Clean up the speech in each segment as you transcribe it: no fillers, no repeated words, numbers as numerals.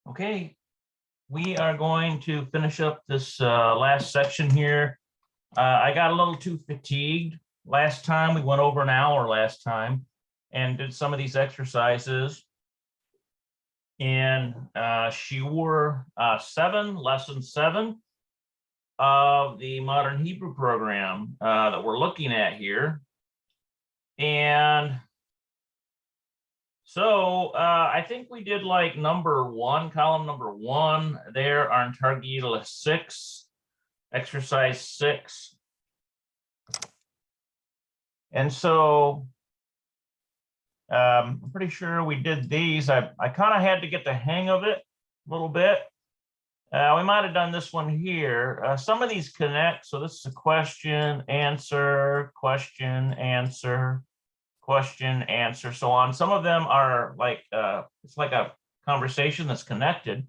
Okay, we are going to finish up this last section here. I got a little too fatigued last time. We went over an hour last time and did some of these exercises. And Shiur 7, lesson 7 of the Modern Hebrew program that we're looking at here. And so I think we did like number 1, column number 1 there on Targil 6, exercise 6. And so I'm pretty sure we did these. I kind of had to get the hang of it a little bit. We might have done this one here. Some of these connect. So this is a question, answer, question, answer, question, answer, so on. Some of them are like, it's like a conversation that's connected.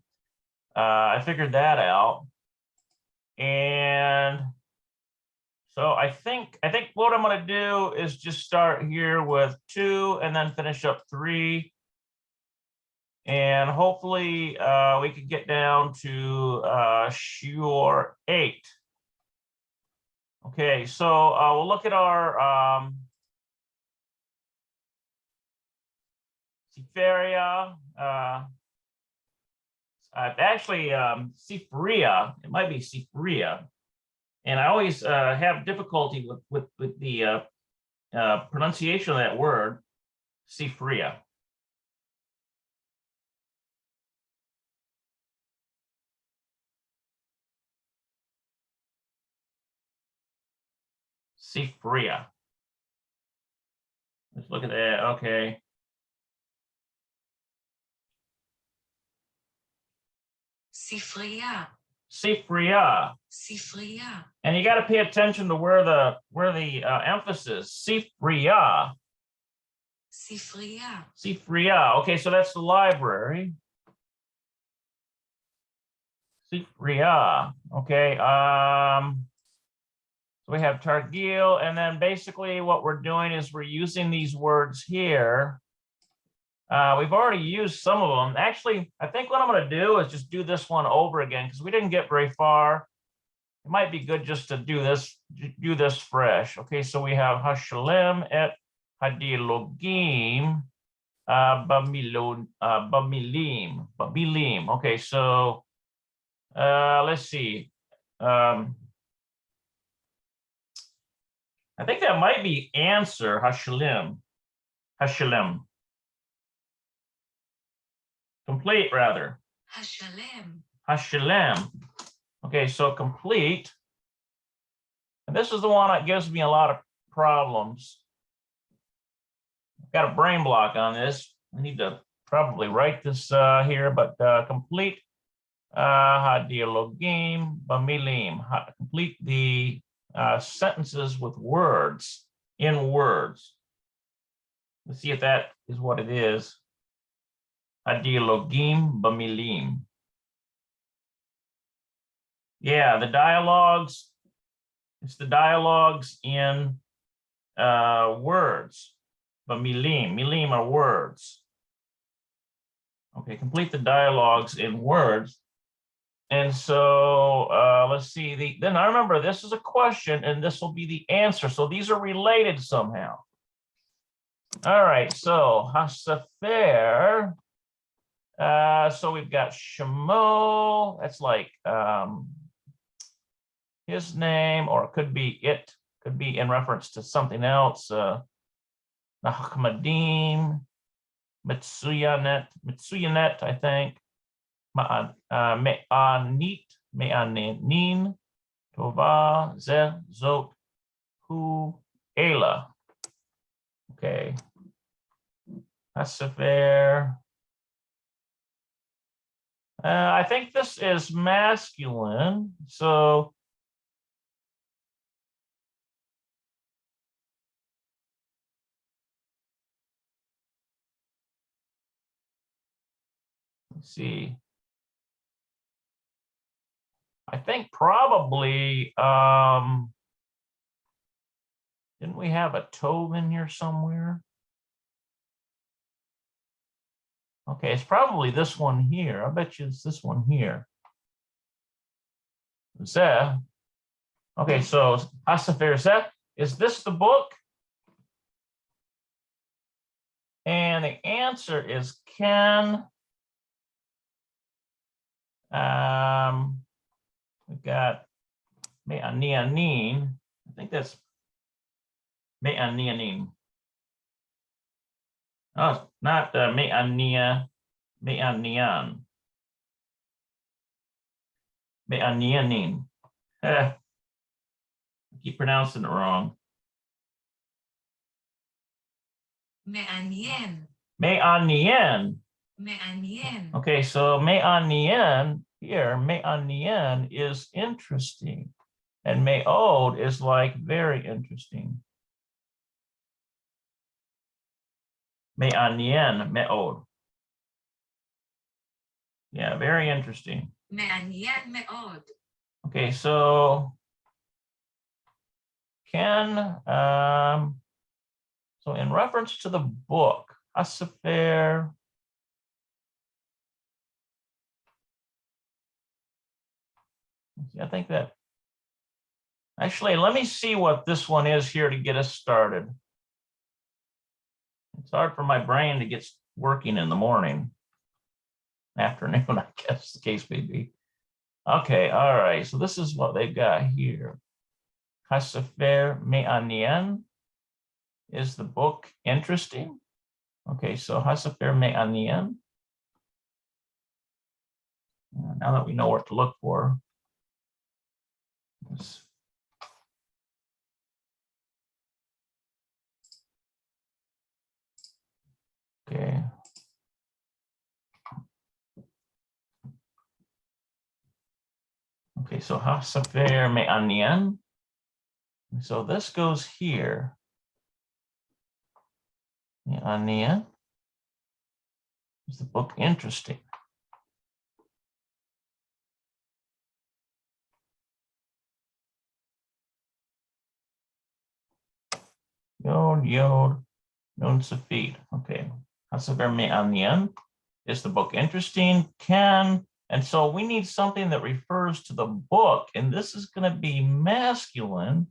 I figured that out. And so I think what I'm going to do is just start here with 2 and then finish up 3. And hopefully we could get down to Shiur 8. Okay, so we'll look at our Seferia, actually Sifria, it might be Sifria. And I always have difficulty with the pronunciation of that word, Sifria. Sifria. Let's look at that. Okay. Sifria. Sifria. Sifria. And you got to pay attention to where the emphasis. Sifria. Sifria. Sifria. Okay, so that's the library. Sifria. Okay. So we have Targil, and then basically what we're doing is we're using these words here. We've already used some of them. Actually, I think what I'm going to do is just do this one over again because we didn't get very far. It might be good just to do this fresh. Okay, so we have Hashalem et Hadilogim Bamilim. Okay, so let's see. I think that might be answer, Hashalem. Complete, rather. Hashalem. Okay, so complete. And this is the one that gives me a lot of problems. I've got a brain block on this. I need to probably write this here, but complete Hadiologim Bamilim. Complete the sentences with words, in words. Let's see if that is what it is. Hadiologim Bamilim. Yeah, the dialogues, it's the dialogues in words, but milim are words. Okay, complete the dialogues in words. And so let's see, then I remember this is a question and this will be the answer. So these are related somehow. All right, so Hasafer, so we've got Shemo, that's like his name, or it could be in reference to something else. Nahmadim, Mitsuyanet, I think. Me'anin, Tova, Ze, Zot, Hu, Ela. Okay. Hasafer. I think this is masculine, so let's see. I think probably, didn't we have a Tov in here somewhere? Okay, it's probably this one here. I bet you it's this one here. Zeh. Okay, so Hasafer Zeh, is this the book? And the answer is Ken. We've got Me'anianin. I think that's Me'anianin. Oh, it's not Me'anian. Me'anianin. I keep pronouncing it wrong. מעניין. Me'anian. מעניין. Okay, so me'anian here, me'anian is interesting. And me'od is like very interesting. Me'anian, me'od. Yeah, very interesting. מעניין מאוד. Okay, so Ken, so in reference to the book, Hasafer, I think that, actually, let me see what this one is here to get us started. It's hard for my brain to get working in the morning, afternoon, I guess the case may be. Okay, all right, so this is what they've got here. Hasafer Me'anian. Is the book interesting? Okay, so Hasafer Me'anian. Now that we know what to look for. Okay. Okay, so Hasafer Me'anian. So this goes here. Me'anian. Is the book interesting? Yod, Nun Safid. Okay. Hasafer Me'anian. Is the book interesting? Can. And so we need something that refers to the book. And this is going to be masculine,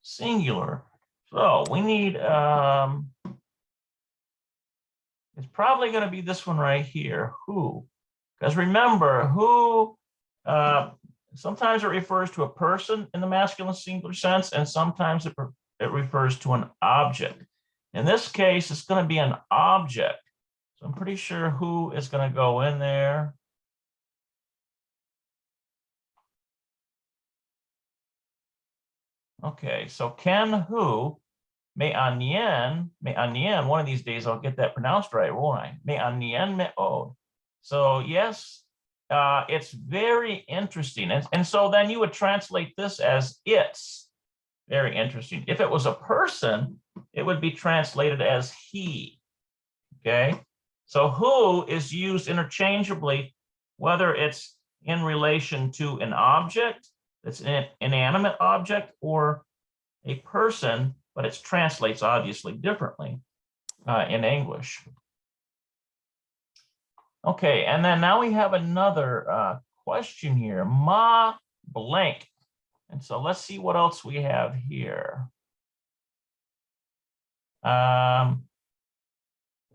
singular. So we need, it's probably going to be this one right here, who. Because remember, who, sometimes it refers to a person in the masculine singular sense, and sometimes it refers to an object. In this case, it's going to be an object. So I'm pretty sure who is going to go in there. Okay, so Ken who, Me'anian, one of these days I'll get that pronounced right, won't I? Me'anian me'od. So yes, it's very interesting. And so then you would translate this as it's very interesting. If it was a person, it would be translated as he, okay? So who is used interchangeably, whether it's in relation to an object, that's an inanimate object, or a person, but it translates obviously differently in English. Okay, and then now we have another question here, ma blank. And so let's see what else we have here. It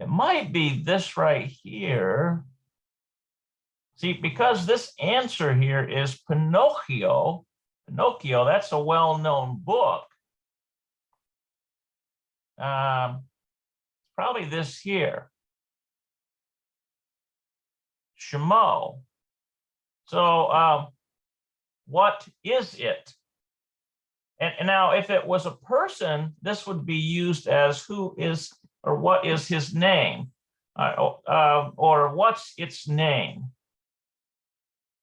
might be this right here. See, because this answer here is Pinocchio. Pinocchio, that's a well-known book. Probably this here. Shemo. So what is it? And now if it was a person, this would be used as who is or what is his name, or what's its name.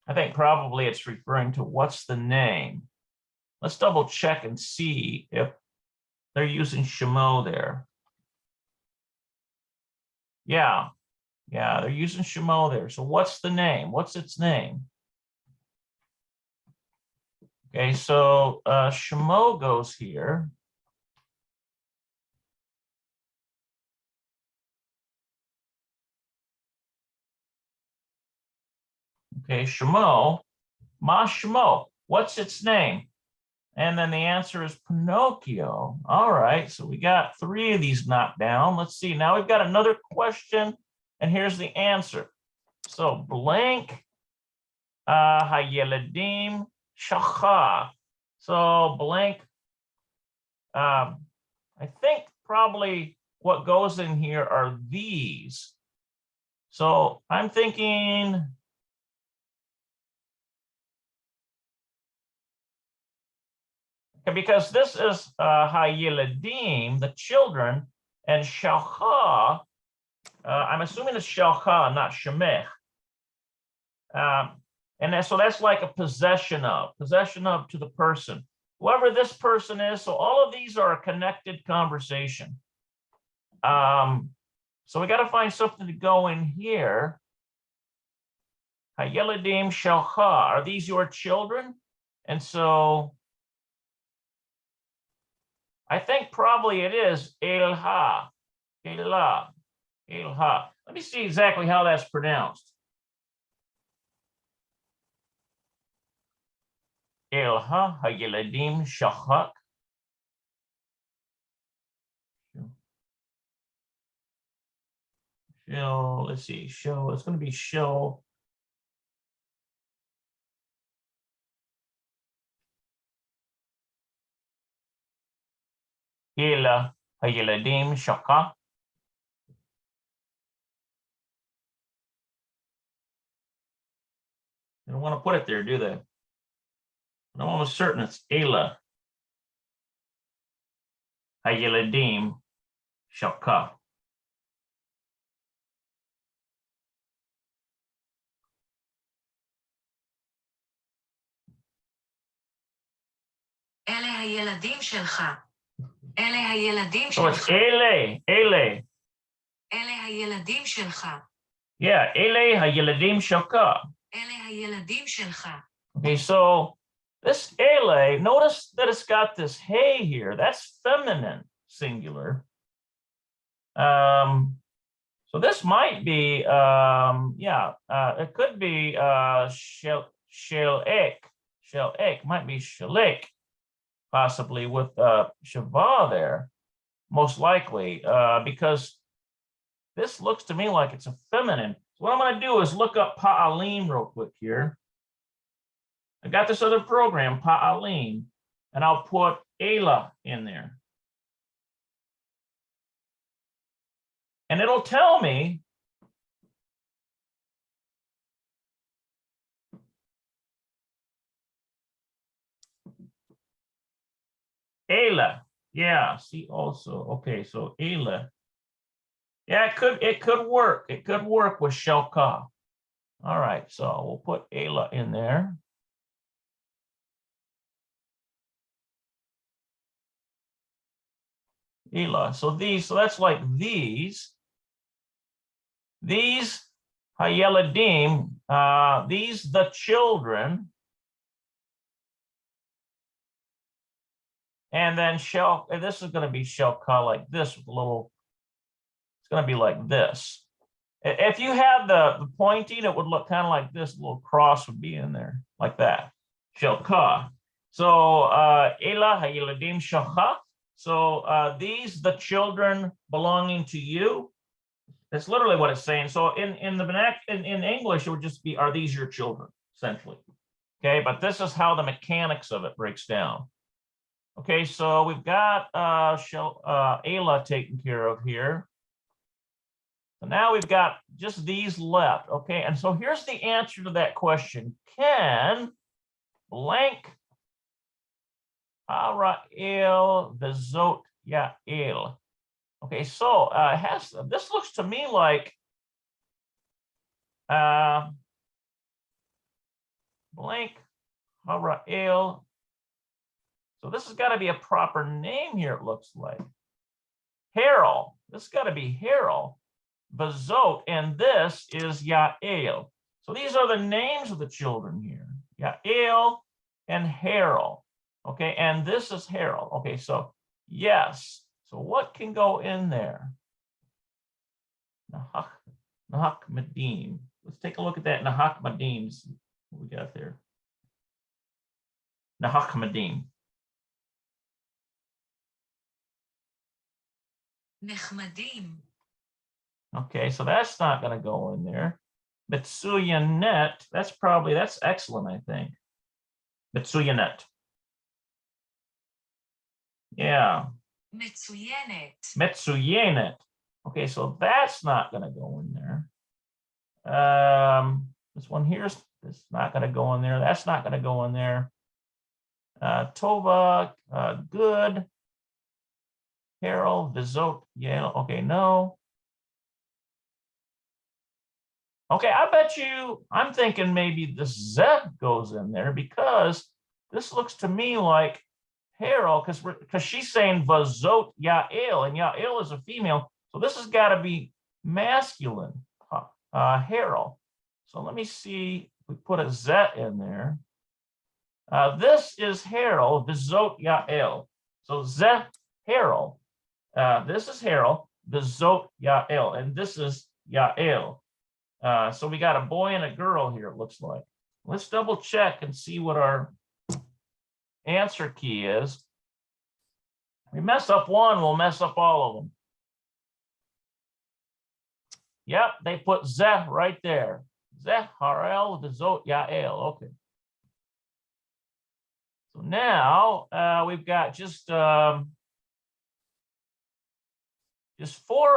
I think probably it's referring to what's the name. Let's double check and see if they're using Shemo there. Yeah, they're using Shemo there. So what's the name? What's its name? Okay, so Shemo goes here. Okay, Shmo, Ma Shmo, what's its name? And then the answer is Pinocchio. All right, so we got 3 of these knocked down. Let's see, now we've got another question, and here's the answer. So blank hayeladim shacha. So blank, I think probably what goes in here are these. So I'm thinking, because this is hayeladim, the children, and shacha, I'm assuming it's shacha, not shemech. And so that's like a possession of to the person, whoever this person is. So all of these are a connected conversation. So we got to find something to go in here. Hayeladim shalcha, are these your children? And so I think probably it is elha, elah, elha. Let me see exactly how that's pronounced. Elha hayeladim shachak. Shell, let's see, shell, it's going to be shell. Ela hayeladim shaka. They don't want to put it there, do they? I'm almost certain it's Ela hayeladim shaka. אלה הילדים שלך. אלה הילדים So it's שלך. Ele. אלה הילדים שלך. Yeah, Ele hayeladim shaka. אלה הילדים שלך. Okay, so this Ele, notice that it's got this hey here. That's feminine singular. So this might be, it could be shelek, might be shelek, possibly with shava there, most likely, because this looks to me like it's a feminine. So what I'm going to do is look up pa'alim real quick here. I got this other program, pa'alim, and I'll put Ela in there. And it'll tell me Ela. Yeah, see also. Okay, so Ela. Yeah, it could work. It could work with Shelka. All right, so we'll put Ela in there. Ela. So that's like these. These Hayeladim, these the children. And then this is going to be Shelka like this with a little, it's going to be like this. If you had the pointing, it would look kind of like this, a little cross would be in there, like that. Shelka. So Ela Hayeladim Shalcha. So these the children belonging to you. That's literally what it's saying. So in English, it would just be, are these your children, essentially? Okay, but this is how the mechanics of it breaks down. Okay, so we've got Ela taken care of here. So now we've got just these left. Okay, and so here's the answer to that question. Can blank Arael Vezot Yael. Okay, so this looks to me like blank Arael. So this has got to be a proper name here, it looks like. Harold. This has got to be Harold. Vezot, and this is Yael. So these are the names of the children here. Yael and Harold. Okay, and this is Harold. Okay, so yes. So what can go in there? Nahak Medim. let's take a look at that Nahakmadim. What we got there? Nahakmadim. נחמדים. Okay, so that's not going to go in there. Metsuyanet, that's excellent, I think. Metsuyanet. Yeah. מצוינת. Metsuyanet. Okay, so that's not going to go in there. This one here's not going to go in there. That's not going to go in there. Tova, good. Harold, Vizot, Yale. Okay, no. Okay, I bet you, I'm thinking maybe the Z goes in there because this looks to me like Harold, because she's saying Vazot Yael, and Yael is a female. So this has got to be masculine, Harold. So let me see if we put a Z in there. This is Harold, Vazot Yael. So Z, Harold. This is Harold, Vazot Yael, and this is Yael. So we got a boy and a girl here, it looks like. Let's double check and see what our answer key is. We mess up one, we'll mess up all of them. Yep, they put Zeh right there. Zeh, Harel, Vizot, Yael. Okay. So now we've got just 4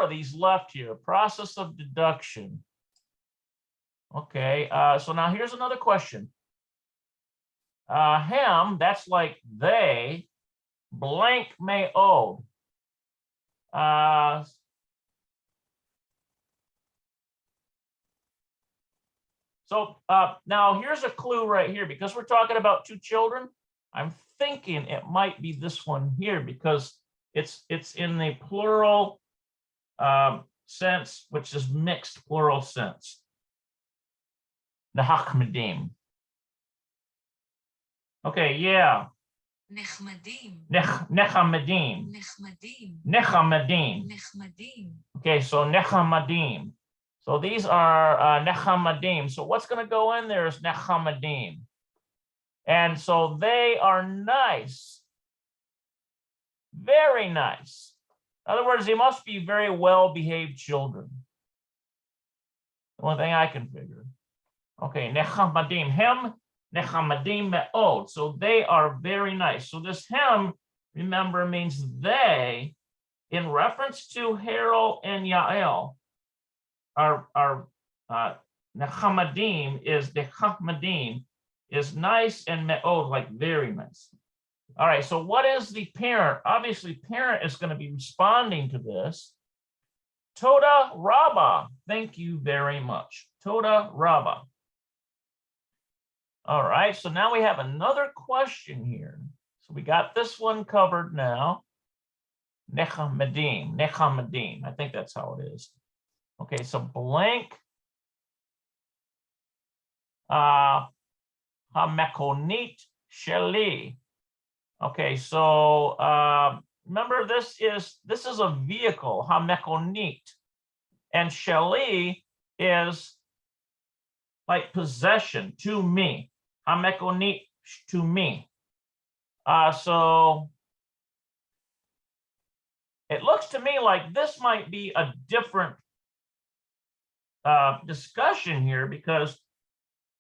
of these left here. Process of deduction. Okay, so now here's another question. Hem, that's like they, blank may owe. So now here's a clue right here, because we're talking about 2 children. I'm thinking it might be this one here because it's in the plural sense, which is mixed plural sense. Nahakmadim. Okay, yeah. נחמדים. Nechamadim. נחמדים. Nechamadim. נחמדים. Okay, so nechamadim. So these are nechamadim. So what's going to go in there is nechamadim. And so they are nice. Very nice. In other words, they must be very well-behaved children. The only thing I can figure. Okay, nechamadim. Hem, nechamadim me'od. So they are very nice. So this hem, remember, means they, in reference to Harold and Yael. Our nechamadim is nice, and me'od, like very nice. All right, so what is the parent? Obviously, parent is going to be responding to this. Toda Rabba, thank you very much. Toda Rabba. All right, so now we have another question here. So we got this one covered now. Nechamadim, I think that's how it is. Okay, so blank hamekonit sheli. Okay, so remember this is a vehicle, hamekonit, and sheli is like possession, to me. Hamekonit, to me. So it looks to me like this might be a different discussion here, because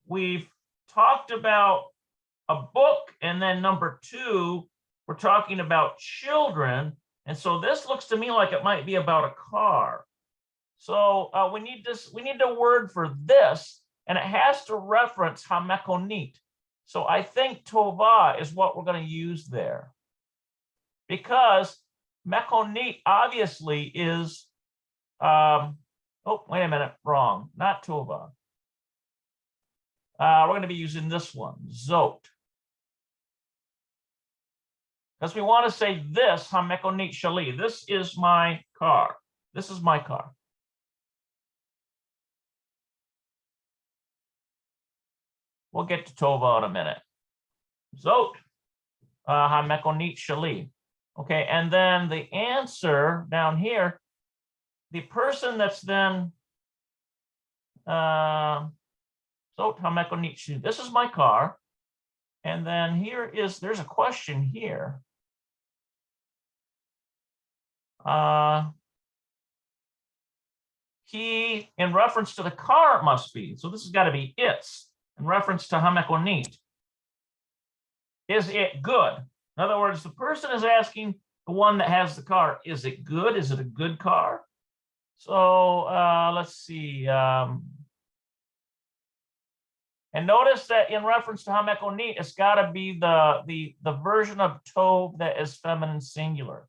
we've talked about a book, and then number 2, we're talking about children. And so this looks to me like it might be about a car. So we need a word for this, and it has to reference hamekonit. So I think tova is what we're going to use there, because mekonit obviously is, oh, wait a minute, wrong, not tova. We're going to be using this one, zot. Because we want to say this, hamekonit shali. This is my car. This is my car. We'll get to tova in a minute. Zot, hamekonit shali. Okay, and then the answer down here, the person that's then Zot hamekonit sheli. This is my car. And then there's a question here. He, in reference to the car, it must be. So this has got to be it's in reference to hamekonit. Is it good? In other words, the person is asking the one that has the car, is it good? Is it a good car? So let's see. And notice that in reference to hamekonit, it's got to be the version of tov that is feminine singular.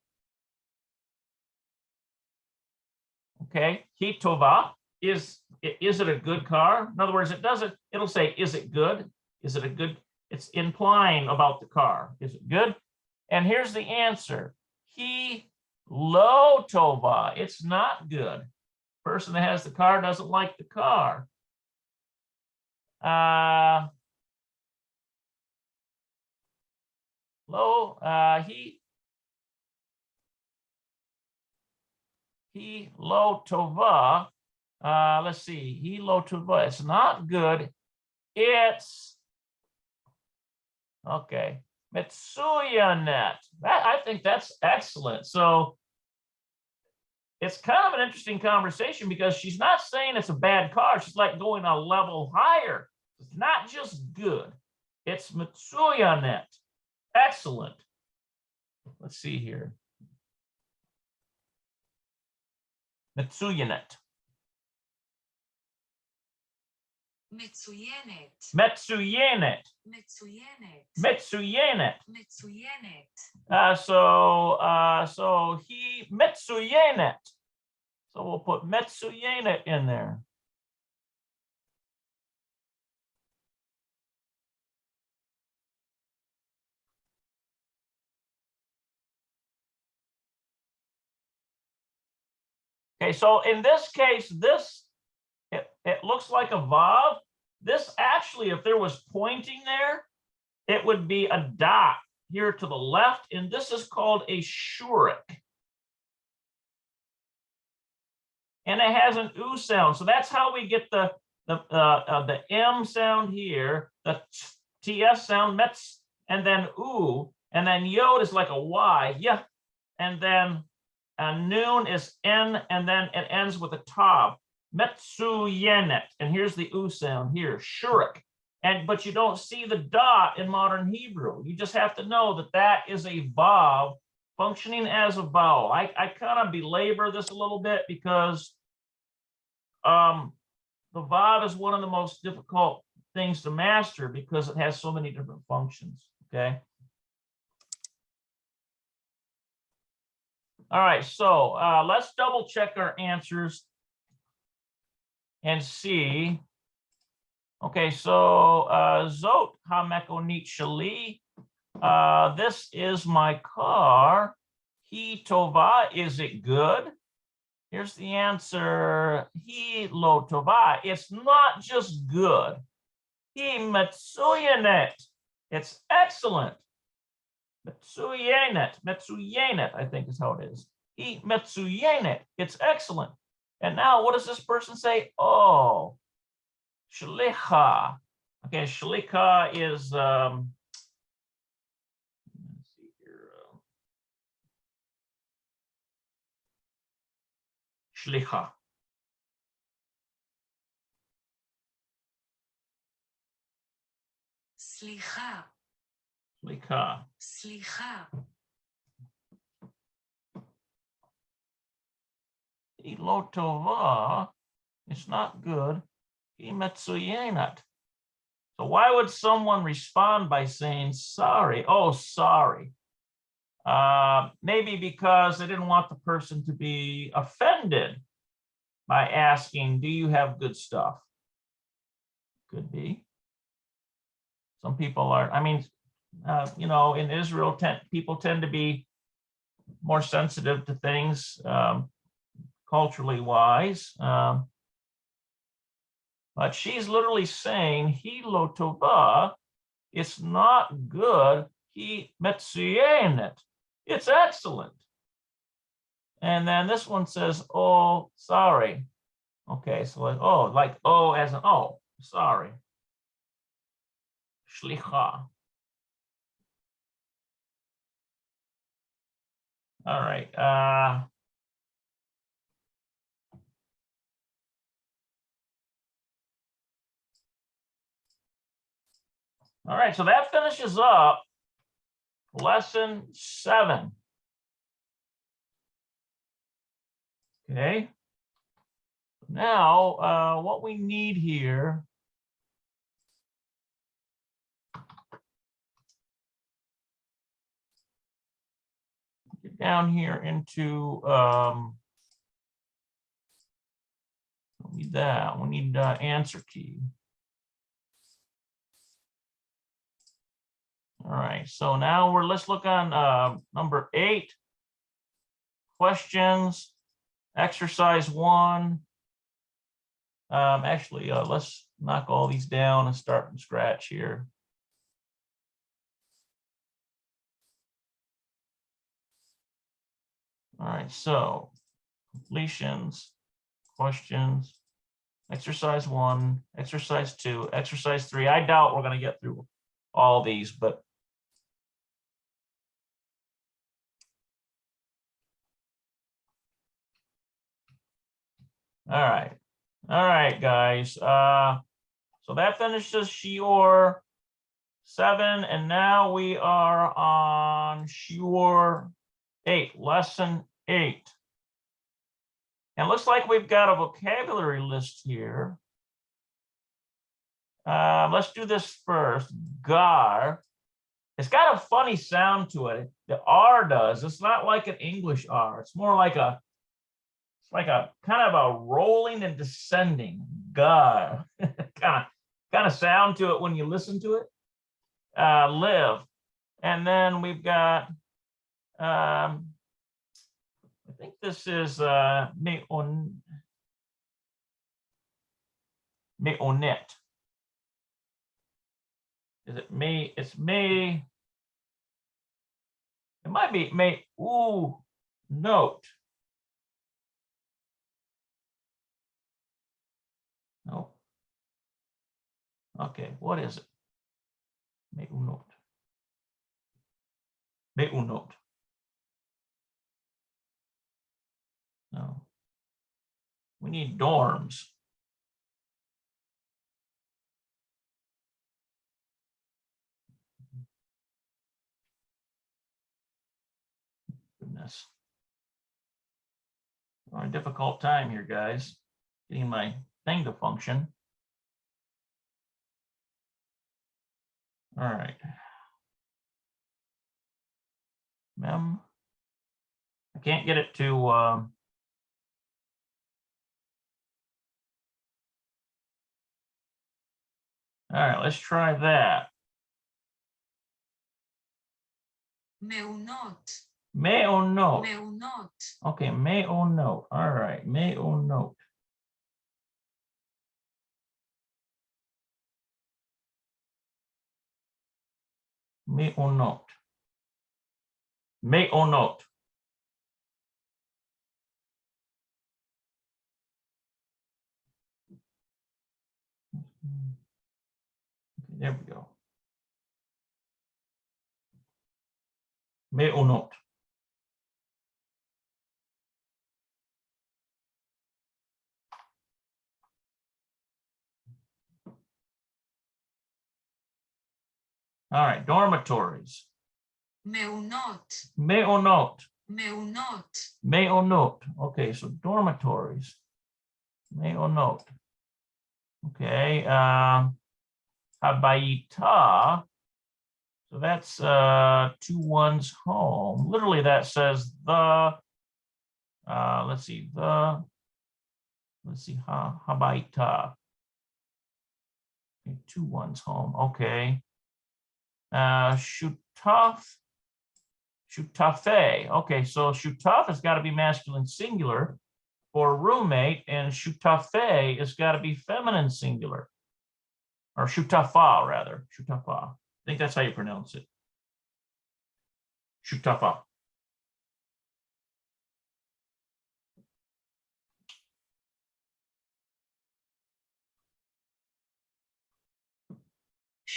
Okay, ki tova is it a good car? In other words, it'll say, is it good? Is it a good? It's implying about the car. Is it good? And here's the answer. Ki lo tova. It's not good. The person that has the car doesn't like the car. He lo tova. Let's see. He lo tova. It's not good. It's okay. Mitsuyanet. I think that's excellent. So it's kind of an interesting conversation because she's not saying it's a bad car. She's like going a level higher. It's not just good. It's mitsuyanet. Excellent. Let's see here. Mitsuyanet. מצוינת. Mitsuyanet. מצוינת. Mitsuyanet. מצוינת. So he mitsuyanet. So we'll put mitsuyanet in there. Okay, so in this case, it looks like a vav. This actually, if there was pointing there, it would be a dot here to the left, and this is called a shurik. And it has an oo sound, so that's how we get the M sound here, the TS sound, mets, and then oo, and then yod is like a Y, yeah, and then noon is N, and then it ends with a tav. Metsuyenet, and here's the oo sound here, shurik. But you don't see the dot in modern Hebrew. You just have to know that that is a vav functioning as a vowel. I kind of belabor this a little bit because the vav is one of the most difficult things to master because it has so many different functions. Okay. All right, so let's double check our answers and see. Okay, so Zot hamekonit sheli. This is my car. He tova, is it good? Here's the answer. He lo tova. It's not just good. He metsuyanet. It's excellent. Metsuyanet, I think is how it is. He metsuyanet. It's excellent. And now what does this person say? Oh, shlicha. Okay, shlicha is let's see here. Shlicha. סליחה. Shlicha. סליחה. Lo tova. It's not good. He metsuyanet. So why would someone respond by saying sorry? Oh, sorry. Maybe because they didn't want the person to be offended by asking, do you have good stuff? Could be. Some people are, I mean, you know, in Israel, people tend to be more sensitive to things culturally wise. But she's literally saying, he lo tova, it's not good, he metsuyanet, it's excellent. And then this one says, oh, sorry. Okay, so like, oh, like O as an O. Sorry. Shlicha. All right. All right, so that finishes up lesson 7. Okay. Now, what we need here, get down here into, we need that. We need answer key. All right, so now let's look on number 8, questions, exercise 1. Actually, let's knock all these down and start from scratch here. All right, so completions, questions, exercise 1, exercise 2, exercise 3. I doubt we're going to get through all these, but all right, guys. So that finishes Shiur 7, and now we are on Shiur 8, lesson 8. And looks like we've got a vocabulary list here. Let's do this first. Gar. It's got a funny sound to it. The R does. It's not like an English R. It's more like a, it's like a kind of a rolling and descending. Gar. kind of sound to it when you listen to it. Live. And then we've got, I think this is meonet. Is it me? It's me. It might be me. Ooh, note. No. Okay, what is it? Me note. Me note. No. We need dorms. Goodness. We're on a difficult time here, guys. Getting my thing to function. All right. Mem. I can't get it to all right, let's try that. Meunot. Meunot. Meunot. Okay, meunot. All right, meunot. Meunot. Meunot. Okay, there we go. Meunot. All right, dormitories. Meunot. Meunot. Meunot. Meunot. Okay, so dormitories. Meunot. Okay, habayita. So that's 2 ones home. Literally, that says the. Let's see, the. Let's see, habayita. Okay, 2 ones home. Okay. Shutaf. Shutafe. Okay, so shutaf has got to be masculine singular for roommate, and shutafe has got to be feminine singular. Or shutafa, rather. Shutafa. I think that's how you pronounce it. Shutafa.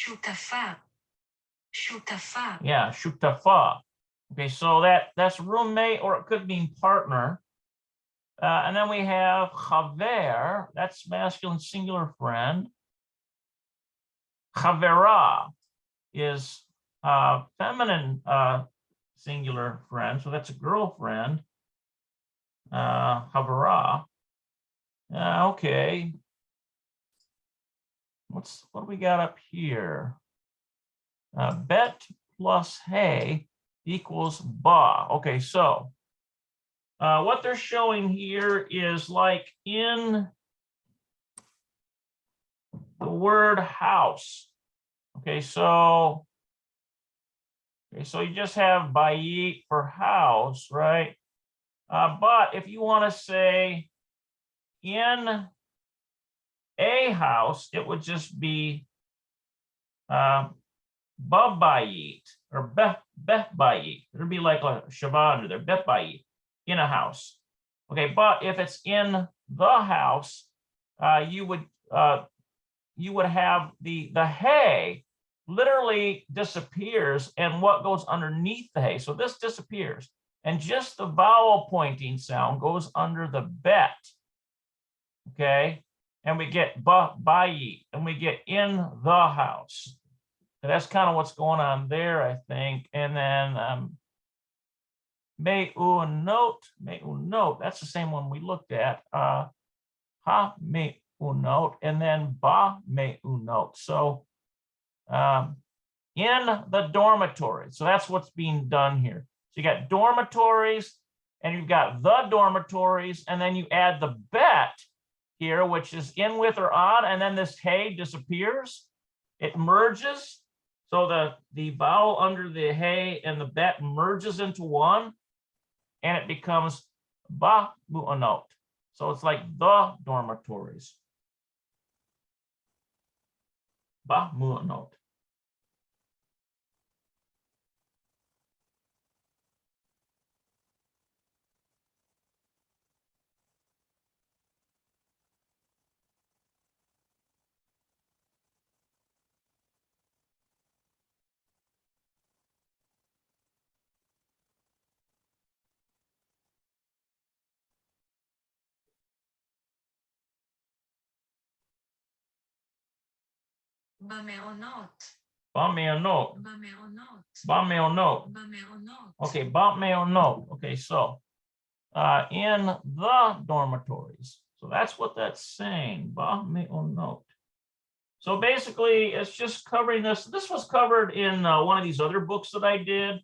שותפה, שותפה, Yeah, shutafa. Okay, so that's roommate, or it could mean partner. And then we have chaver, that's masculine singular friend. Chavera is feminine singular friend, so that's a girlfriend. Chavera. Okay. What do we got up here? Bet plus hey equals ba. Okay, so what they're showing here is like in the word house. Okay, so you just have bayit for house, right? But if you want to say in a house, it would just be babayit or bethbayit. It'd be like a shabbat or there, bethbayit, in a house. Okay, but if it's in the house, you would have the hay literally disappears, and what goes underneath the hay. So this disappears, and just the vowel pointing sound goes under the bet. Okay, and we get bayit, and we get in the house. So that's kind of what's going on there, I think. And then me'unot, that's the same one we looked at. Ha me'unot, and then ba me'unot. So in the dormitory. So that's what's being done here. So you got dormitories, and you've got the dormitories, and then you add the bet here, which is in with or on, and then this hey disappears. It merges. So the vowel under the hey and the bet merges into one, and it becomes ba mu'anot. So it's like the dormitories. Ba mu'anot. במעונות, Ba-me'onot. במעונות, Ba-me'onot. במעונות. Okay, ba-me'onot. Okay, so in the dormitories. So that's what that's saying. Ba-me'onot. So basically, it's just covering this. This was covered in one of these other books that I did,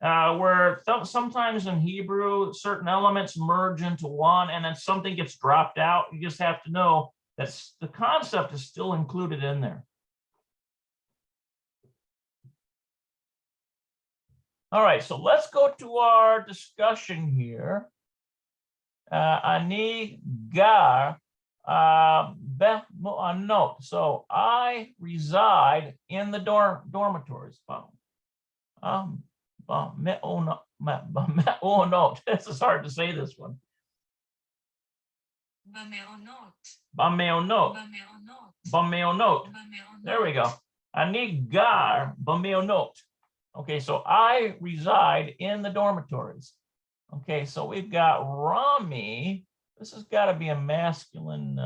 where sometimes in Hebrew, certain elements merge into one, and then something gets dropped out. You just have to know that the concept is still included in there. All right, so let's go to our discussion here. Ani gar beth mu'anot. So I reside in the dormitories. Me'onot. This is hard to say, this one. במעונות, Ba-me'onot. במעונות, Ba-me'onot. במעונות. There we go. Ani gar ba-me'onot. Okay, so I reside in the dormitories. Okay, so we've got Rami. This has got to be a masculine.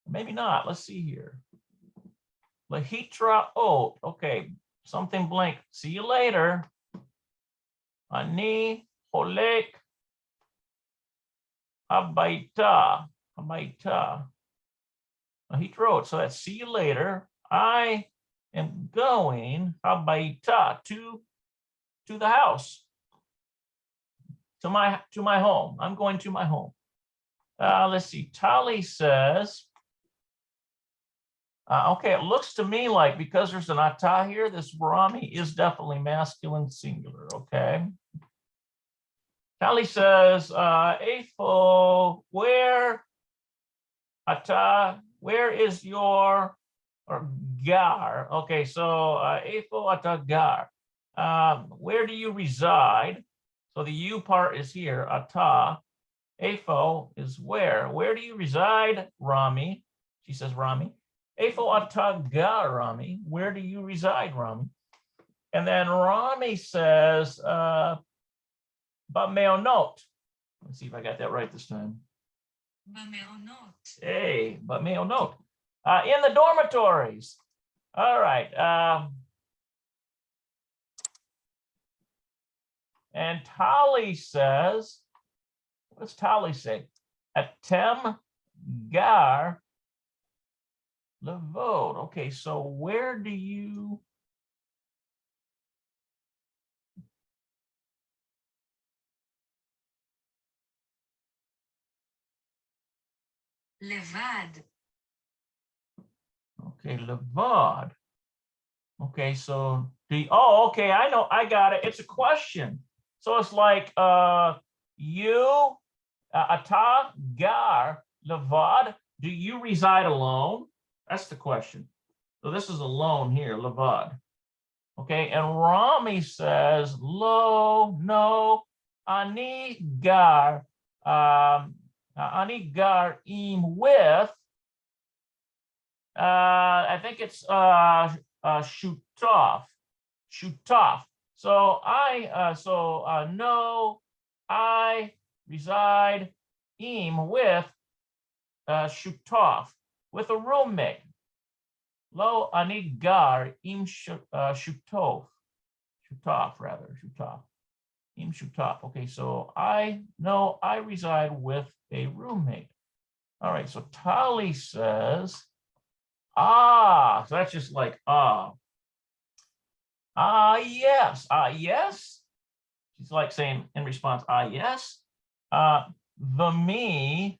Maybe not. Let's see here. Lahitra ot. Okay, something blank. See you later. Ani holek habaita. Habaita. Lahitra ot. So that's see you later. I am going habaita to the house, to my home. I'm going to my home. Let's see. Tali says, okay, it looks to me like because there's an ata here, this Rami is definitely masculine singular. Okay. Tali says, Efo, where ata? Where is your or gar? Okay, so Efo ata gar. Where do you reside? So the you part is here, ata. Efo is where. Where do you reside, Rami? She says, Rami. Efo ata gar, Rami. Where do you reside, Rami? And then Rami says, Ba'meonot. Let's see if I got that right this time. במעונות. Hey, Ba'meonot. In the dormitories. All right. And Tali says, what does Tali say? Atem gar levod. Okay, so where do you? לבד. Okay, levad. Okay, so oh, okay, I know, I got it. It's a question. So it's like you ata gar levad. Do you reside alone? That's the question. So this is alone here, levad. Okay, and Rami says, lo, no, ani gar im with, I think it's shutaf. So no, I reside im with shutaf, with a roommate. Lo ani gar im shutaf, im shutaf. Okay, so I know I reside with a roommate. All right, so Tali says, so that's just like yes, yes. She's like saying in response, yes. The me.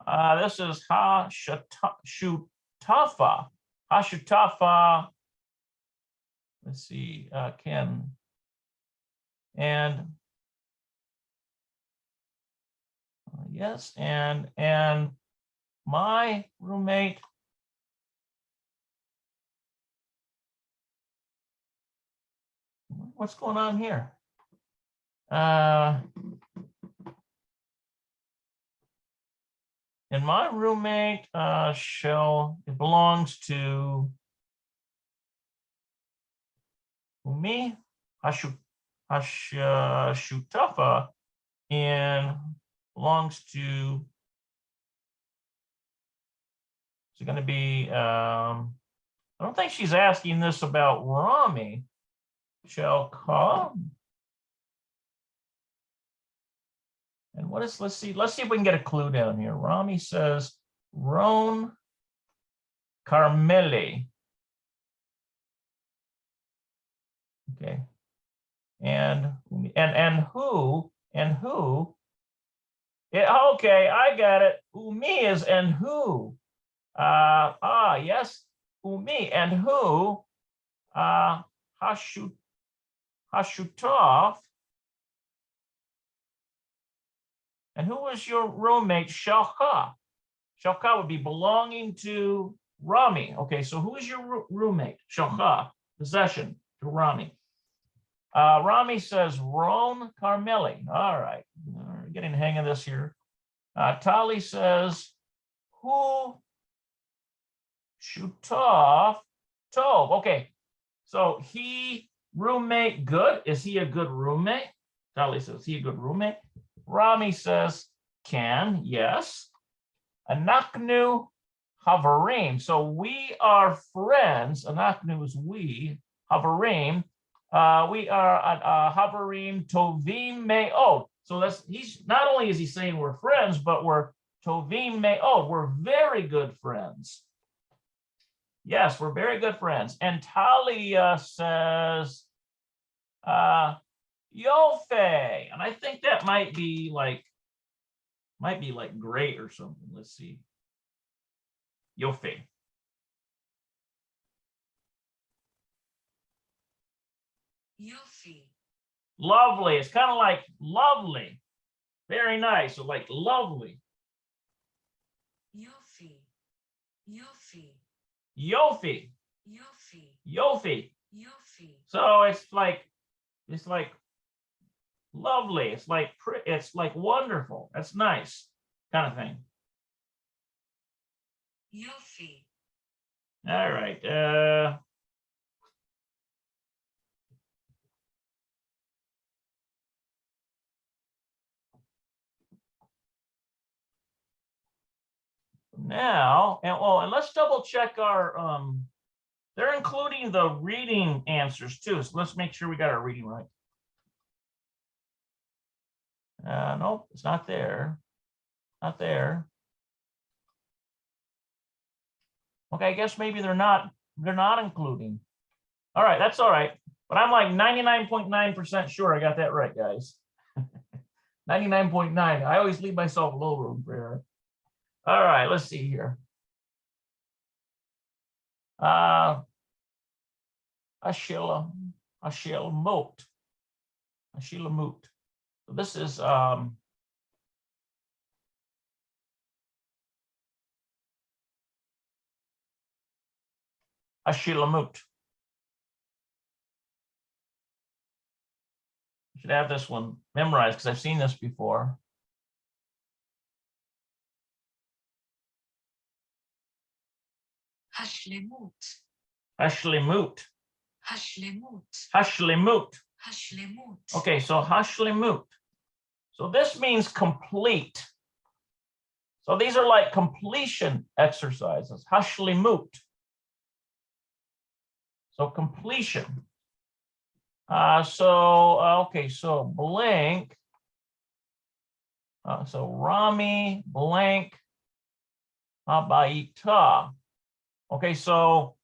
This is ha-shutafa. Ha-shutafa. Let's see, Ken. And yes, and my roommate. What's going on here? And my roommate it belongs to me, Shutafa, and belongs to, it's going to be, I don't think she's asking this about Rami. Shall come. And what is, let's see if we can get a clue down here. Rami says, Ron Carmeli. Okay. And who, yeah, okay, I got it. Umi is and who. Yes, Umi and who. Hashutov. And who was your roommate? Shalka. Shalka would be belonging to Rami. Okay, so who is your roommate? Shalka, possession to Rami. Rami says Ron Carmeli. All right, we're getting the hang of this here. Tali says, who Shutov Tov. Okay, so he roommate good. Is he a good roommate? Tali says, he a good roommate? Rami says, can, yes. Anaknu havarim. So we are friends. Anaknu is we. Havarim. We are havarim tovim me'od. So he's not only is he saying we're friends, but we're tovim me'od. We're very good friends. Yes, we're very good friends. And Talia says, Yofe, and I think that might be like great or something. Let's see. Yofe. יופי. Lovely. It's kind of like lovely. Very nice. So like lovely. יופי. יופי. Yofi. יופי. Yofi. יופי. So it's like lovely. It's like wonderful. That's nice kind of thing. Yofi. All right. Now, and let's double check our, they're including the reading answers too. So let's make sure we got our reading right. Nope, it's not there. Not there. Okay, I guess maybe they're not including. All right, that's all right. But I'm like 99.9% sure I got that right, guys. 99.9. I always leave myself a little room for error. All right, let's see here. Ashila moat. So this is Ashilamut. Should have this one memorized because I've seen this before. Hashlemut. Hashlemut. Hashlemut. Hashlemut. Hashlemut. Okay, so hashlemut. So this means complete. So these are like completion exercises. Hashlemut. So completion. Okay, so blank. So Rami blank Abaita. Okay, so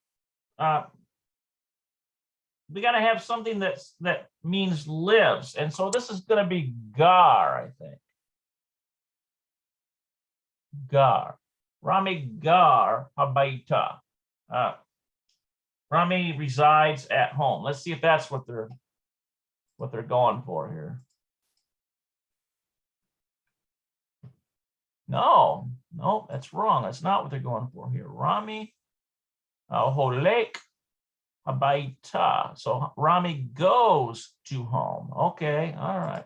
we got to have something that means lives, and so this is going to be Gar, I think. Gar. Rami Gar Habaita. Rami resides at home. Let's see if that's what they're going for here. No, that's wrong. That's not what they're going for here. Rami Holek Habaita. So Rami goes to home. Okay, all right.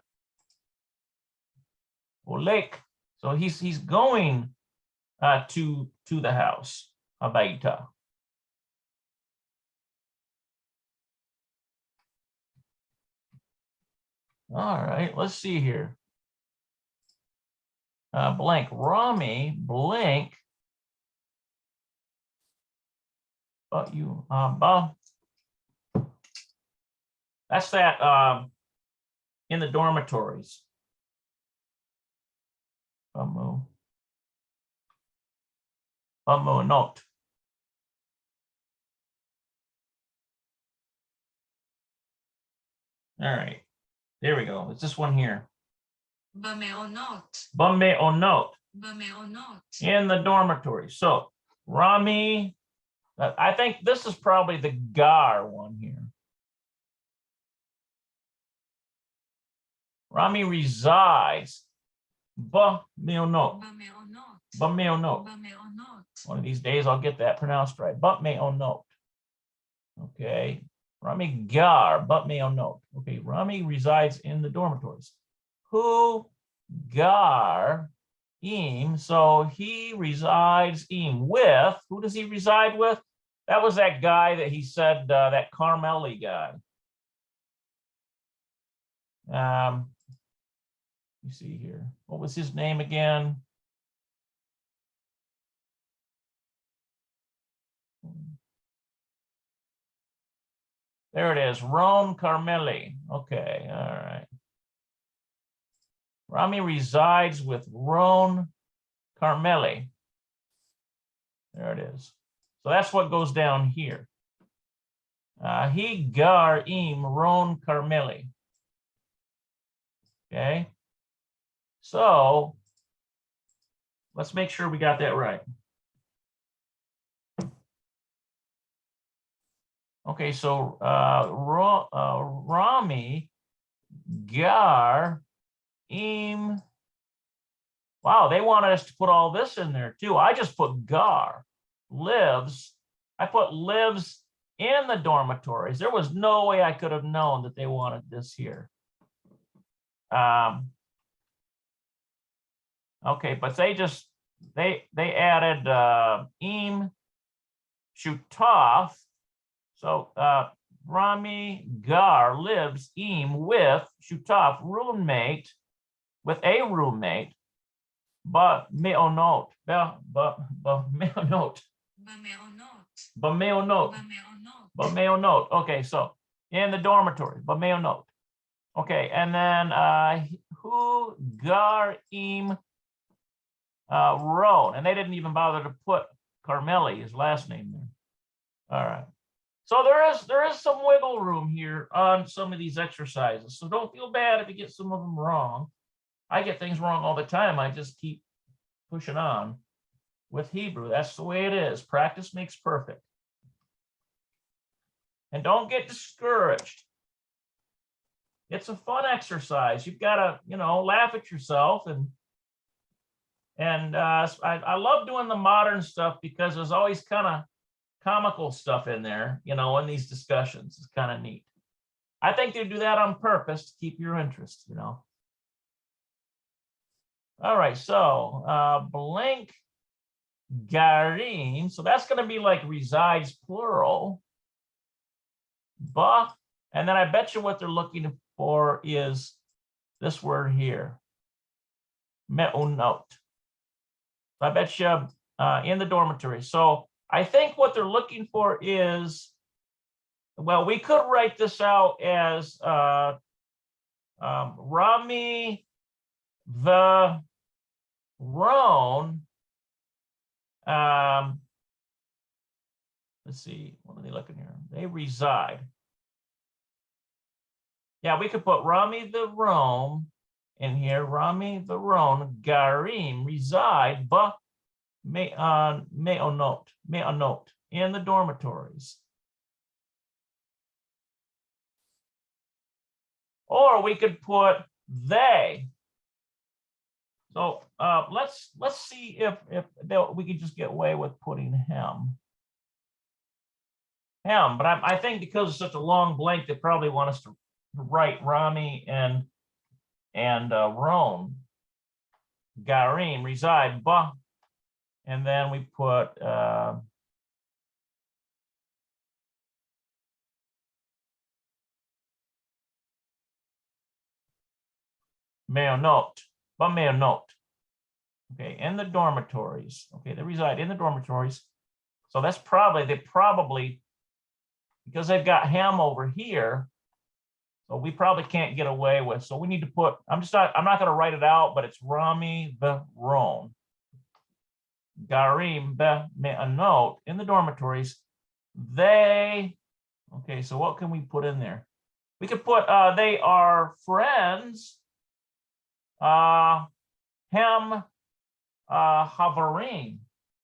Holek. So he's going to the house. Habaita. All right, let's see here. Blank Rami blank. But you that's that in the dormitories. Note. All right, there we go. It's this one here. Bameonot. Bameonot. Bameonot. In the dormitory. So Rami, I think this is probably the Gar one here. Rami resides. Bameonot. Bameonot. Bameonot. Bameonot. One of these days I'll get that pronounced right. Bameonot. Okay. Rami Gar, Bameonot. Okay, Rami resides in the dormitories. Who Gar Im, so he resides Im with, who does he reside with? That was that guy that he said, that Carmeli guy. You see here, what was his name again? There it is, Ron Carmeli. Okay, all right. Rami resides with Ron Carmeli. There it is. So that's what goes down here. He gar im Ron Carmeli. Okay. So let's make sure we got that right. Okay, so Rami gar im. Wow, they wanted us to put all this in there too. I just put gar lives. I put lives in the dormitories. There was no way I could have known that they wanted this here. Okay, but they just they added im shutaf. So Rami Gar lives im with shutaf, roommate, with a roommate, but meonot, but meonot, במעונות. b'meonot, במעונות. b'meonot. Okay, so in the dormitory, b'meonot. Okay, and then who gar im Ron, and they didn't even bother to put Carmeli, his last name, there. All right. So there is some wiggle room here on some of these exercises. So don't feel bad if you get some of them wrong. I get things wrong all the time. I just keep pushing on with Hebrew. That's the way it is. Practice makes perfect. And don't get discouraged. It's a fun exercise. You've got to, you know, laugh at yourself. And I love doing the modern stuff because there's always kind of comical stuff in there, you know, in these discussions. It's kind of neat. I think they do that on purpose to keep your interest, you know. All right, so blank garim. So that's going to be like resides plural. Bah, and then I bet you what they're looking for is this word here, me'unot. I bet you in the dormitory. So I think what they're looking for is, well, we could write this out as Rami the Roan. Let's see, what are they looking here? They reside. Yeah, we could put Rami the Roan in here. Rami the Roan Garim reside, but me'onot in the dormitories. Or we could put they. So let's see if we could just get away with putting him. But I think because it's such a long blank, they probably want us to write Rami and Rome. Garim reside, bah, and then we put meonot, but meonot. Okay, in the dormitories. Okay, they reside in the dormitories. So that's probably, because they've got ham over here, so we probably can't get away with. So we need to put, I'm not going to write it out, but it's Rami Beron. Garim Me'anot in the dormitories. They, okay, so what can we put in there? We could put they are friends. Hem Havarim,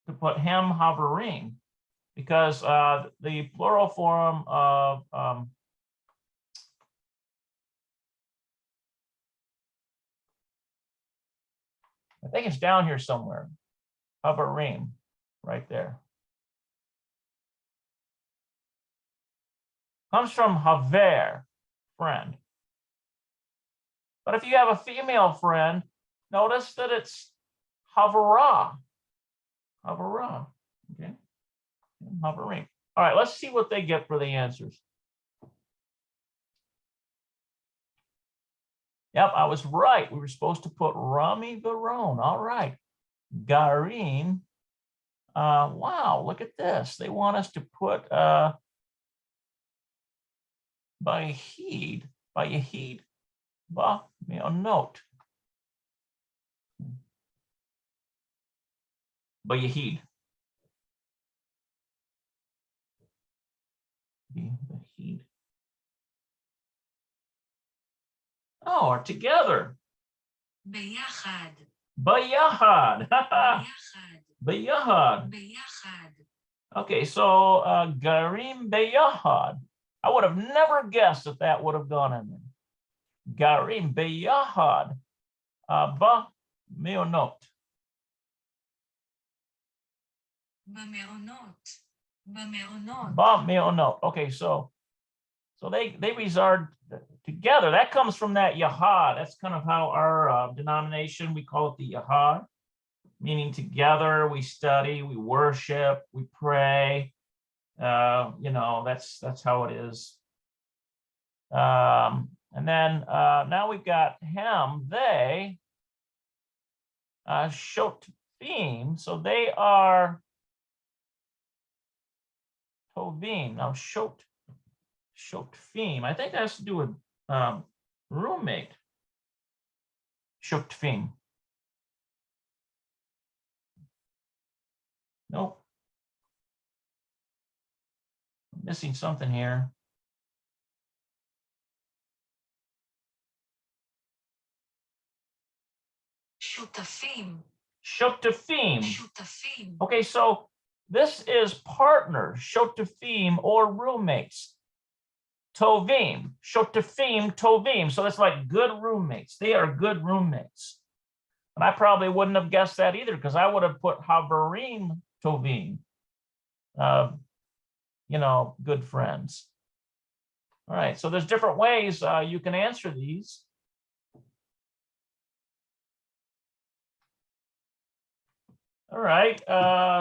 to put hem Havarim, because the plural form of I think it's down here somewhere. Havarim, right there. Comes from haver, friend. But if you have a female friend, notice that it's havara. Havara. Okay. Havarim. All right, let's see what they get for the answers. Yep, I was right. We were supposed to put Rami Baron. All right. Garim. Wow, look at this. They want us to put Bayahid, a note. Bayahid. Bayahid. Oh, are together. ביחד. Bayahad. ביחד. Bayahad. ביחד. Okay, so Garim Bayahad. I would have never guessed that would have gone in there. Garim Bayahad. Ba meonot. במעונות. במעונות. Ba meonot. Okay, so they reside together. That comes from that yahad. That's kind of how our denomination, we call it the yahad. meaning together, we study, we worship, we pray. You know, that's how it is. And then now we've got him, they, Shotvim. So they are Tovim. Now Shotvim. I think that has to do with roommate. Shotvim. Nope. I'm missing something here. שותפים. Shotafim. שותפים. Okay, so this is partners, shotafim, or roommates. Tovim, shotafim, tovim. So it's like good roommates. They are good roommates. And I probably wouldn't have guessed that either, because I would have put haverim tovim. You know, good friends. All right, so there's different ways you can answer these. All right,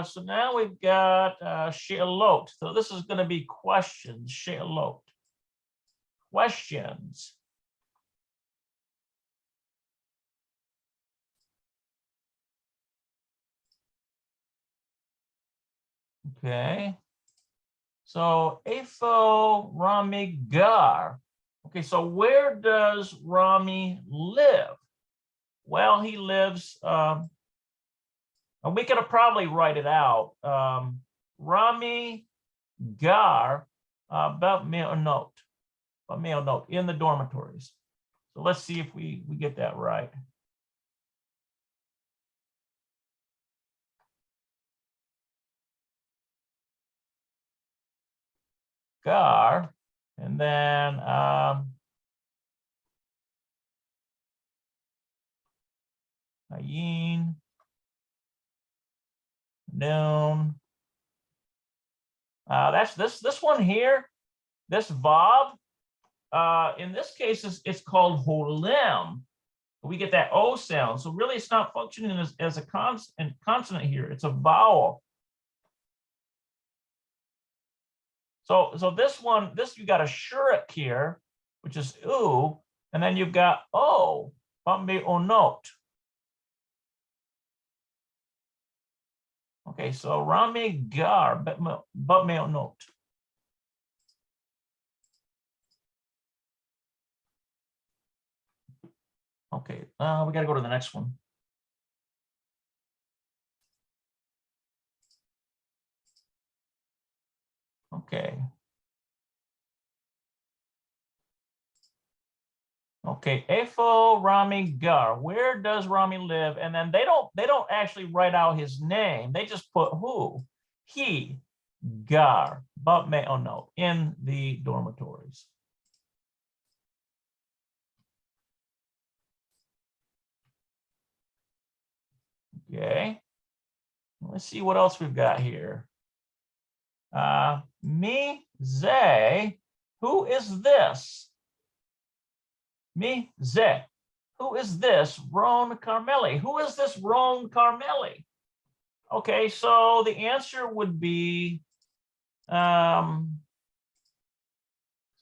so now we've got she'alot. So this is going to be questions, she'alot. Questions. Okay. So Efo Rami Gar. Okay, so where does Rami live? Well, he lives, and we could have probably write it out. Rami Gar B'me'onot, in the dormitories. So let's see if we get that right. Gar, and then Ayin, noon. That's this one here, this Vav. In this case, it's called Holem. We get that O sound. So really, it's not functioning as a consonant here. It's a vowel. So this one, you got a shurik here, which is U, and then you've got O, B'me'onot. Okay, so Rami Gar B'me'onot. Okay, we got to go to the next one. Okay. Okay, Efo Rami Gar. Where does Rami live? And then they don't actually write out his name. They just put who? He, Gar, B'me'onot, in the dormitories. Okay. Let's see what else we've got here. Mi ze. Who is this? Mi ze. Who is this? Ron Carmeli. Who is this Ron Carmeli? Okay, so the answer would be, so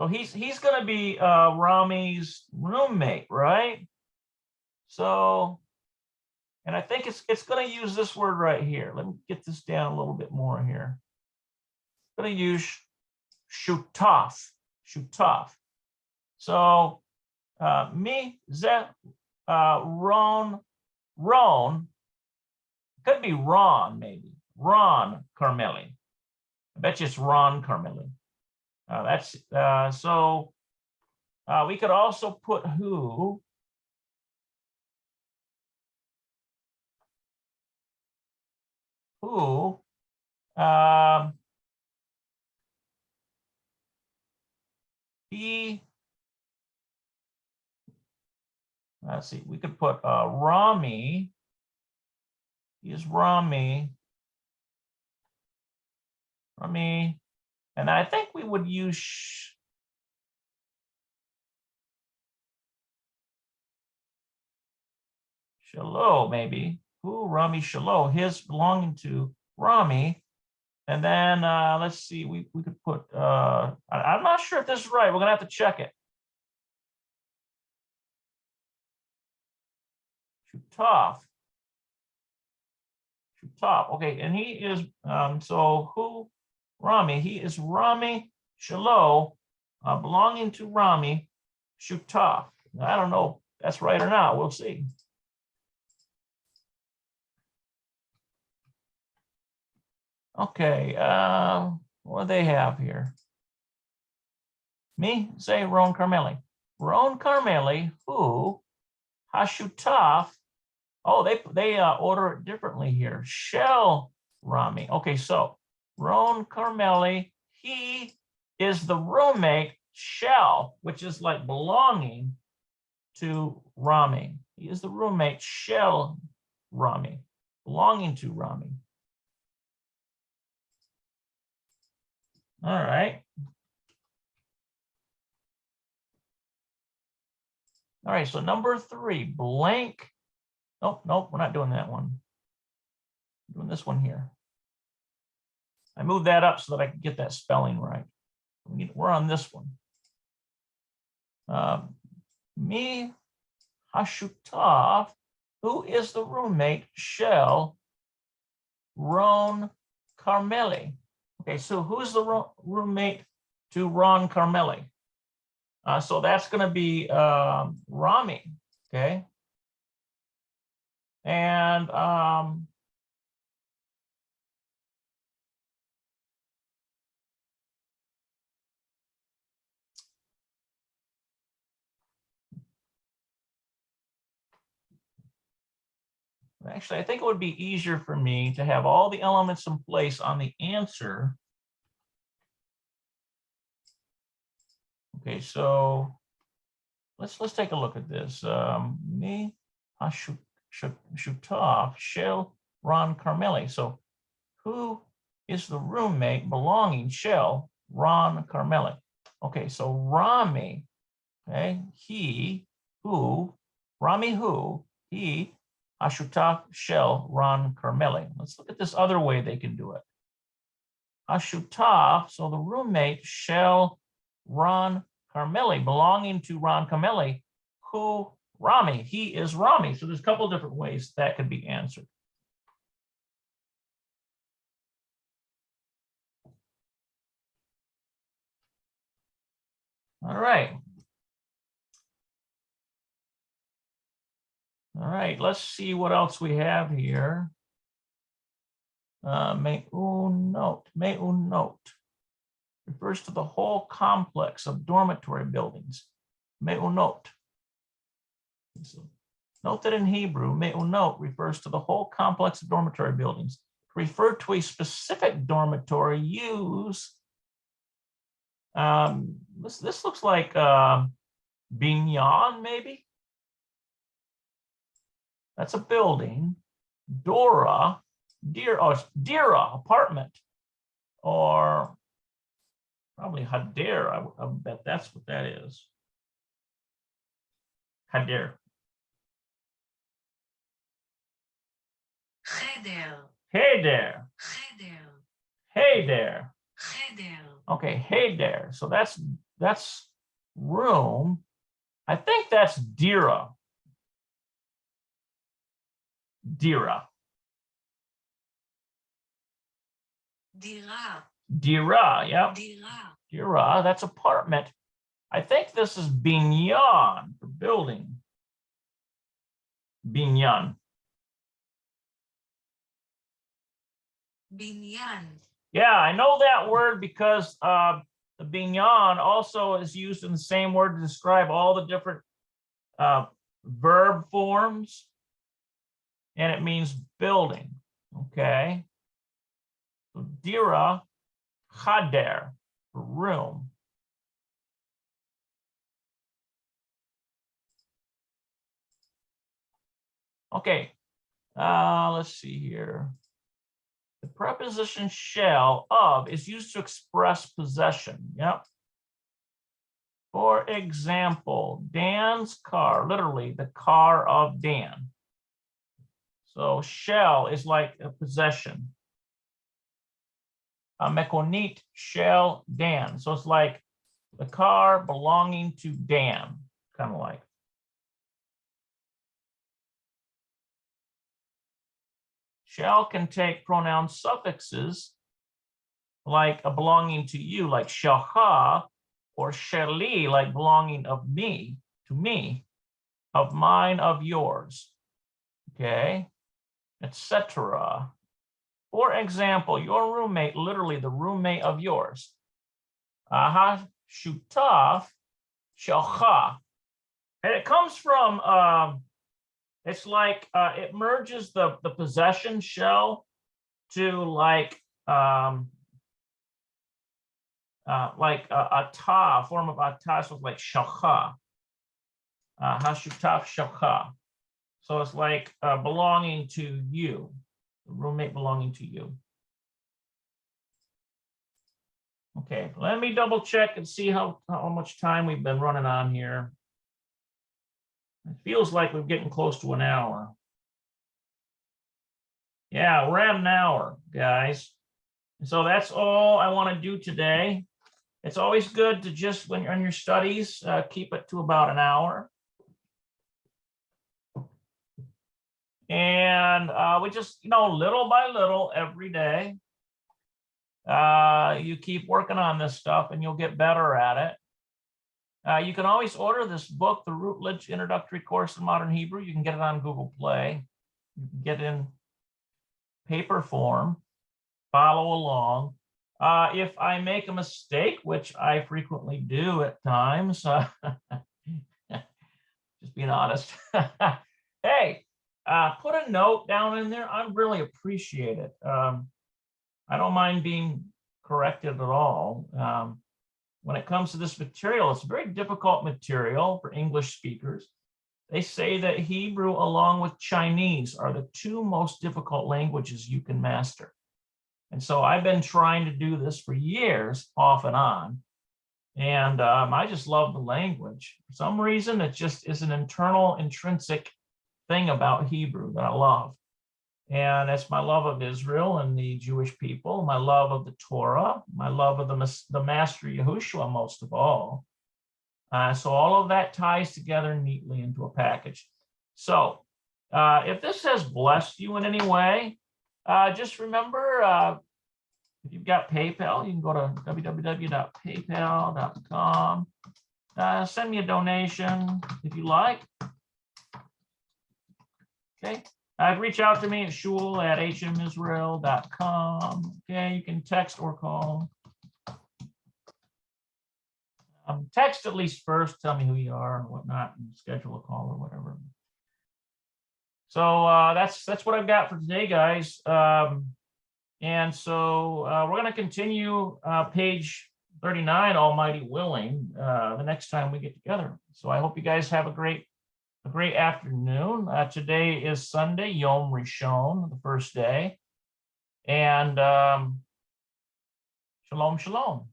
he's going to be Rami's roommate, right? So, and I think it's going to use this word right here. Let me get this down a little bit more here. It's going to use shutaf, shutaf. So, mi ze Ron, could be Ron, maybe. Ron Carmeli. I bet you it's Ron Carmeli. So we could also put who. Who. He. Let's see. We could put Rami. Is Rami. Rami. And I think we would use Shalom, maybe. who Rami Shalo, his belonging to Rami. And then let's see, we could put, I'm not sure if this is right. We're gonna have to check it. Shutaf. Okay, and he is, so who Rami, he is Rami Shalo, belonging to Rami Shutaf. I don't know if that's right or not. We'll see. Okay, what do they have here? Me, say Ron Carmeli. Ron Carmeli, who Hashutaf. Oh, they order it differently here. Shel Rami. Okay, so Ron Carmeli, he is the roommate, Shel, which is like belonging to Rami. He is the roommate, Shel Rami, belonging to Rami. All right. All right, so number 3, blank. Nope, we're not doing that one. We're doing this one here. I moved that up so that I could get that spelling right. We're on this one. Me Hashutaf, who is the roommate, Shel Ron Carmeli. Okay, so who's the roommate to Ron Carmeli? So that's going to be Rami, okay? And actually, I think it would be easier for me to have all the elements in place on the answer. Okay, so let's take a look at this. Me Hashutaf Shel Ron Carmeli. So who is the roommate belonging Shel Ron Carmeli? Okay, so Rami, okay, he, who, Rami who, he, Hashutaf Shel Ron Carmeli. Let's look at this other way they can do it. Hashutaf, so the roommate, Shel Ron Carmeli, belonging to Ron Carmeli, who Rami, he is Rami. So there's a couple different ways that could be answered. All right. All right, let's see what else we have here. Me'unot refers to the whole complex of dormitory buildings. Me'unot. So note that in Hebrew, me'unot refers to the whole complex of dormitory buildings. To refer to a specific dormitory, use this looks like binyan, maybe. That's a building. Dira, apartment, or probably Hadir. I bet that's what that is. Hadir. Cheder. Hey there. Cheder. Hey there. Cheder. Okay, hey there. So that's room. I think that's Dira. Dira. Dira. Dira, yeah. Dira. Dira, that's apartment. I think this is binyan for building. Binyan. Binyan. Yeah, I know that word because the binyan also is used in the same word to describe all the different verb forms, and it means building. Okay. So Dira, Chader, room. Okay, let's see here. The preposition shall of is used to express possession. Yep. For example, Dan's car, literally the car of Dan. So shell is like a possession. Mekonit shel Dan. So it's like the car belonging to Dan, kind of like. Shall can take pronoun suffixes like a belonging to you, like shalcha, or sheli, like belonging of me, to me, of mine, of yours, okay, etc. For example, your roommate, literally the roommate of yours. Aha shutaf shalcha. And it comes from, it's like it merges the possession shell to like a ta, form of ata, so it's like shalcha. Hashutaf shalcha. So it's like belonging to you, the roommate belonging to you. Okay, let me double check and see how much time we've been running on here. It feels like we're getting close to an hour. Yeah, we're at an hour, guys. So that's all I want to do today. It's always good to just, when you're on your studies, keep it to about an hour. And we just, little by little every day, you keep working on this stuff and you'll get better at it. You can always order this book, The Routledge Introductory Course in Modern Hebrew. You can get it on Google Play. You can get it in paper form, follow along. If I make a mistake, which I frequently do at times, just being honest, hey, put a note down in there. I really appreciate it. I don't mind being corrected at all. When it comes to this material, it's a very difficult material for English speakers. They say that Hebrew, along with Chinese, are the two most difficult languages you can master. And so I've been trying to do this for years, off and on. And I just love the language. For some reason, it just is an internal, intrinsic thing about Hebrew that I love. And that's my love of Israel and the Jewish people, my love of the Torah, my love of the Master Yahushua, most of all. So all of that ties together neatly into a package. So if this has blessed you in any way, just remember, if you've got PayPal, you can go to www.paypal.com. Send me a donation if you like. Okay. Reach out to me at shul@hmisrael.com. Okay, you can text or call. Text at least first, tell me who you are and whatnot, and schedule a call or whatever. So that's what I've got for today, guys. And so we're going to continue page 39, Almighty willing, the next time we get together. So I hope you guys have a great afternoon. Today is Sunday, Yom Rishon, the first day. And shalom, shalom.